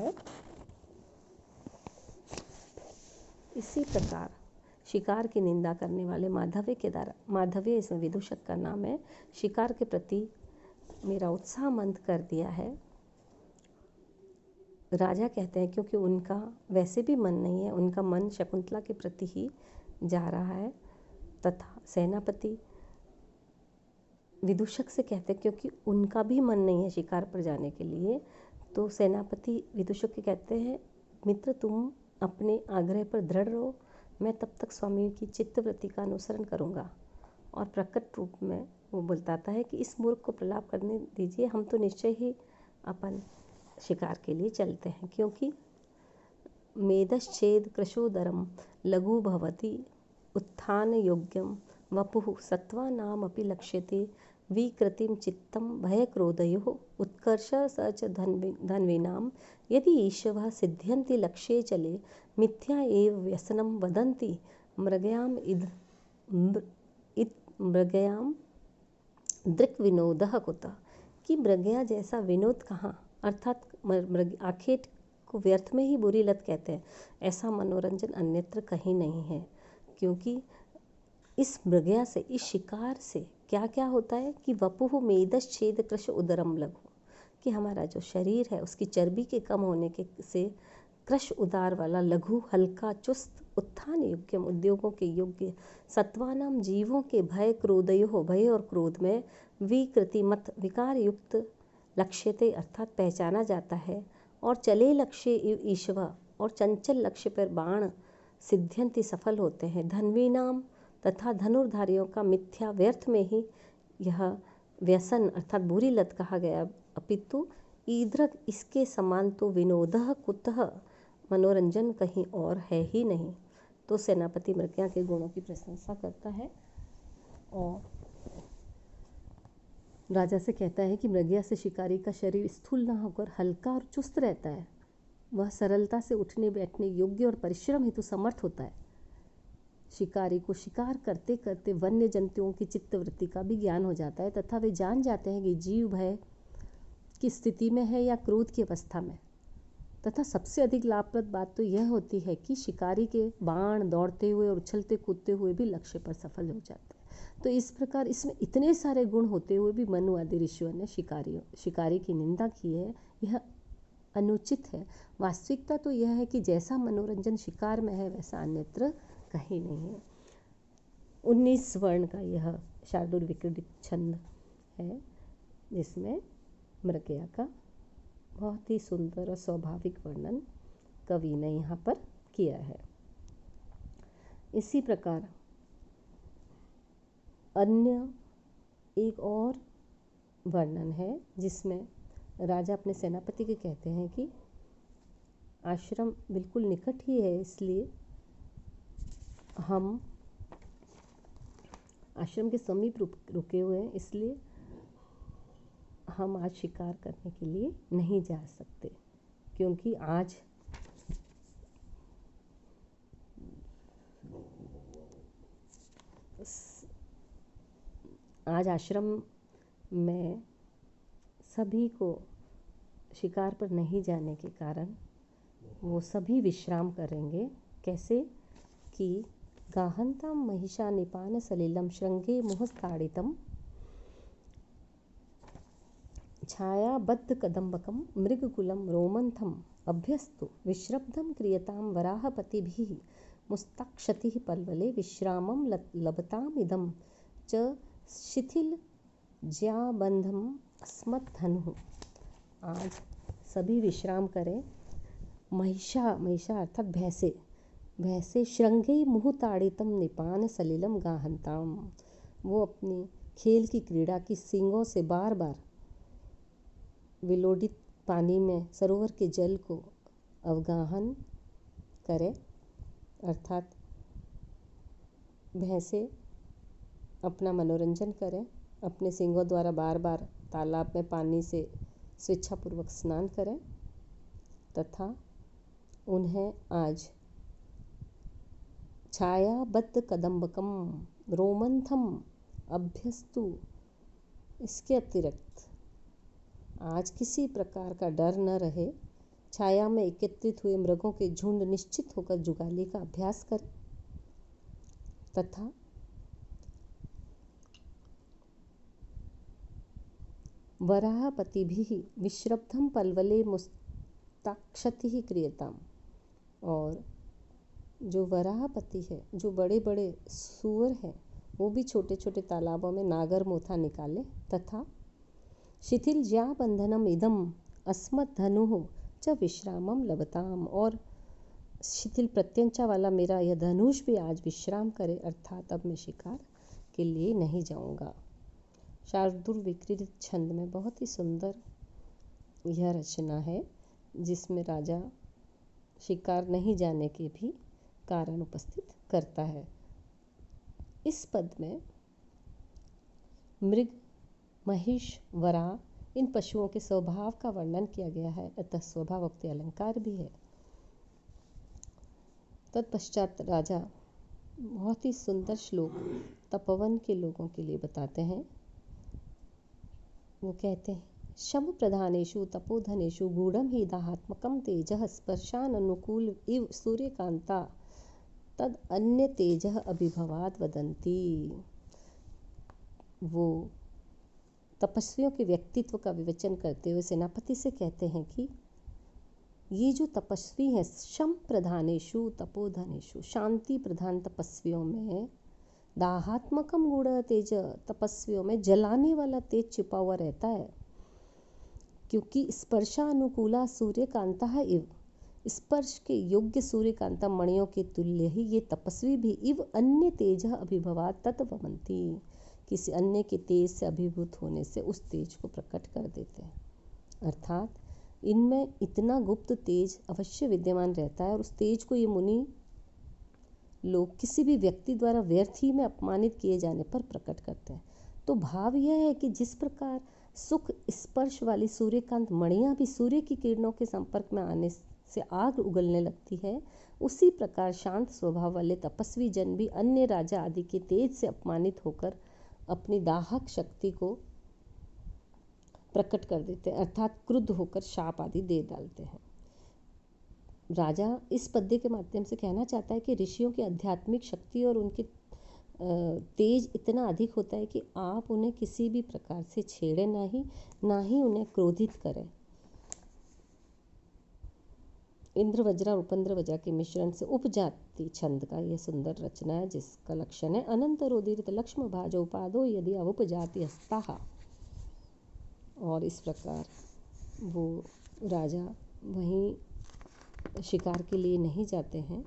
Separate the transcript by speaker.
Speaker 1: है। इसी प्रकार शिकार की निंदा करने वाले माधव्य इसमें विदूषक का नाम है, शिकार के प्रति मेरा उत्साह मंद कर दिया है। राजा कहते हैं क्योंकि उनका वैसे भी मन नहीं है, उनका मन शकुंतला के प्रति ही जा रहा है। तथा सेनापति विदूषक से कहते हैं क्योंकि उनका भी मन नहीं है शिकार पर जाने के लिए, तो सेनापति विदूषक के कहते हैं मित्र तुम अपने आग्रह पर दृढ़ रहो, मैं तब तक स्वामी की चित्तवृत्ति का अनुसरण करूँगा। और प्रकट रूप में वो बताता है कि इस मूर्ख को प्रलाप करने दीजिए, हम तो निश्चय ही अपन शिकार के लिए चलते हैं, क्योंकि मेदश्चेद कृशोदरम लघु भवति उत्थान योग्यम वपुः सत्त्वानामपि लक्ष्यते विकृतिं चित्तं भयक्रोधयोः उत्कर्ष स च धन्वीनां यदि ईशवः सिद्ध्यन्ति लक्ष्ये चले मिथ्या एव व्यसनं वदन्ति मृगयां दृक्विनोदः कुतः। कि मृगया जैसा विनोद कहाँ, अर्थात आखेट को व्यर्थ में ही बुरी लत कहते हैं, ऐसा मनोरंजन अन्यत्र कहीं नहीं है। क्योंकि इस मृगया से, इस शिकार से क्या क्या होता है कि वपुः मेदश्चेद कृश उदरम लघु, कि हमारा जो शरीर है उसकी चर्बी के कम होने के से कृश उदार वाला, लघु हल्का चुस्त, उत्थान योग्यम उद्योगों के योग्य, सत्वानाम जीवों के भय क्रोधयो भय और क्रोध में, विकृति मत विकार युक्त, लक्ष्यते अर्थात पहचाना जाता है, और चले लक्ष्य ईश्वर और चंचल लक्ष्य पर बाण सिद्ध्यंति सफल होते हैं, धन्वीनाम तथा धनुर्धारियों का मिथ्या व्यर्थ में ही यह व्यसन अर्थात बुरी लत कहा गया, अपितु ईदृक इसके समान तो विनोदः कुतः मनोरंजन कहीं और है ही नहीं। तो सेनापति मृगया के गुणों की प्रशंसा करता है और राजा से कहता है कि मृगया से शिकारी का शरीर स्थूल न होकर हल्का और चुस्त रहता है, वह सरलता से उठने बैठने योग्य और परिश्रम हेतु समर्थ होता है। शिकारी को शिकार करते करते वन्य जंतुओं की चित्तवृत्ति का भी ज्ञान हो जाता है तथा वे जान जाते हैं कि जीव भय की स्थिति में है या क्रोध की अवस्था में। तथा सबसे अधिक लाभप्रद बात तो यह होती है कि शिकारी के बाण दौड़ते हुए और उछलते कूदते हुए भी लक्ष्य पर सफल हो जाते हैं। तो इस प्रकार इसमें इतने सारे गुण होते हुए भी मनु आदि ऋषियों ने शिकारी की निंदा की है, यह अनुचित है। वास्तविकता तो यह है कि जैसा मनोरंजन शिकार में है वैसा अन्यत्र कहीं नहीं है। 19 स्वर्ण का यह शार्दूल विक्रीडित छंद है, जिसमें मृगया का बहुत ही सुंदर और स्वाभाविक वर्णन कवि ने यहाँ पर किया है। इसी प्रकार अन्य एक और वर्णन है जिसमें राजा अपने सेनापति के कहते हैं कि आश्रम बिल्कुल निकट ही है, इसलिए हम आश्रम के समीप रुके हुए हैं, इसलिए हम आज शिकार करने के लिए नहीं जा सकते, क्योंकि आज आश्रम में सभी को शिकार पर नहीं जाने के कारण वो सभी विश्राम करेंगे। कैसे कि गाहंताम महिषा निपान सलिलम श्रृंगे मुहस्ताड़ितम छायाबद्ध कदम्बकम मृगकुलम रोमंथम अभ्यस्तु विश्रब्धम क्रियताम वराहपतिभिः मुस्ताक्षतिः पल्वले विश्रामम लभताम इदम च शिथिल ज्याबंधम अस्मत्धनु। आज सभी विश्राम करें। महिषा अर्थात भैंसे श्रृंगे मुहताड़ितम निपान सलिलम गाहंताम, वो अपनी खेल की क्रीड़ा की सींगों से बार बार विलोडित पानी में सरोवर के जल को अवगाहन करें, अर्थात भैंसे अपना मनोरंजन करें, अपने सींगों द्वारा बार बार तालाब में पानी से स्वेच्छापूर्वक स्नान करें तथा उन्हें आज छायाबद्ध कदम्बकम रोमंथम अभ्यस्तु, इसके अतिरिक्त आज किसी प्रकार का डर न रहे छाया में एकत्रित हुए मृगों के झुंड निश्चित होकर जुगाली का अभ्यास करें तथा वराहपतिभिः विश्रब्धं पल्वले मुस्ताक्षतिः क्रियताम्। और जो वराहपति है, जो बड़े बड़े सूअर हैं, वो भी छोटे छोटे तालाबों में नागर मोथा निकाले तथा शिथिल ज्या बंधनम इदम अस्मत् धनुः च विश्रामम लभताम। और शिथिल प्रत्यंचा वाला मेरा यह धनुष भी आज विश्राम करे, अर्थात अब मैं शिकार के लिए नहीं जाऊंगा। शार्दूल विकृत छंद में बहुत ही सुंदर यह रचना है, जिसमें राजा शिकार नहीं जाने के भी कारण उपस्थित करता है। इस पद में मृग, महिष, वराह इन पशुओं के स्वभाव का वर्णन किया गया है, अतः स्वभावोक्ति अलंकार भी है। तत्पश्चात राजा बहुत ही सुंदर श्लोक तपोवन के लोगों के लिए बताते हैं। वो कहते हैं, शम प्रधानेषु तपोधनेषु गूढ़ं हि दाहात्मकं तेजः स्पर्शान अनुकूल इव सूर्यकांता तद अन्य तेजः अभिभवाद वदंती। वो तपस्वियों के व्यक्तित्व का विवेचन करते हुए सेनापति से कहते हैं कि ये जो तपस्वी हैं, शम प्रधानेषु तपोधनेषु, शांति प्रधान तपस्वियों में, दाहात्मकम गूढ़ तेज, तपस्वियों में जलाने वाला तेज छिपा हुआ रहता है, क्योंकि स्पर्शानुकूला सूर्यकांता है इव, स्पर्श के योग्य सूर्यकांता मणियों के तुल्य ही ये तपस्वी भी इव अन्य तेज अभिभवात तत्वमंती, किसी अन्य के तेज से अभिभूत होने से उस तेज को प्रकट कर देते हैं। अर्थात इनमें इतना गुप्त तेज अवश्य विद्यमान रहता है, और उस तेज को ये मुनि लोग किसी भी व्यक्ति द्वारा व्यर्थ ही में अपमानित किए जाने पर प्रकट करते हैं। तो भाव यह है कि जिस प्रकार सुख स्पर्श वाली सूर्यकांत मणियाँ भी सूर्य की किरणों के संपर्क में आने से आग उगलने लगती है, उसी प्रकार शांत स्वभाव वाले तपस्वी जन भी अन्य राजा आदि के तेज से अपमानित होकर अपनी दाहक शक्ति को प्रकट कर देते हैं, अर्थात क्रुद्ध होकर शाप आदि दे डालते हैं। राजा इस पद्य के माध्यम से कहना चाहता है कि ऋषियों की आध्यात्मिक शक्ति और उनके तेज इतना अधिक होता है कि आप उन्हें किसी भी प्रकार से छेड़े ना ही उन्हें क्रोधित करें। इंद्र वज्रा और उपन्द्र वज्रा के मिश्रण से उपजाति छंद का यह सुंदर रचना है, जिसका लक्षण है अनंत रोदीरित लक्ष्म भाजो पादो यदि अवुपजाति हस्ता। और इस प्रकार वो राजा वहीं शिकार के लिए नहीं जाते हैं,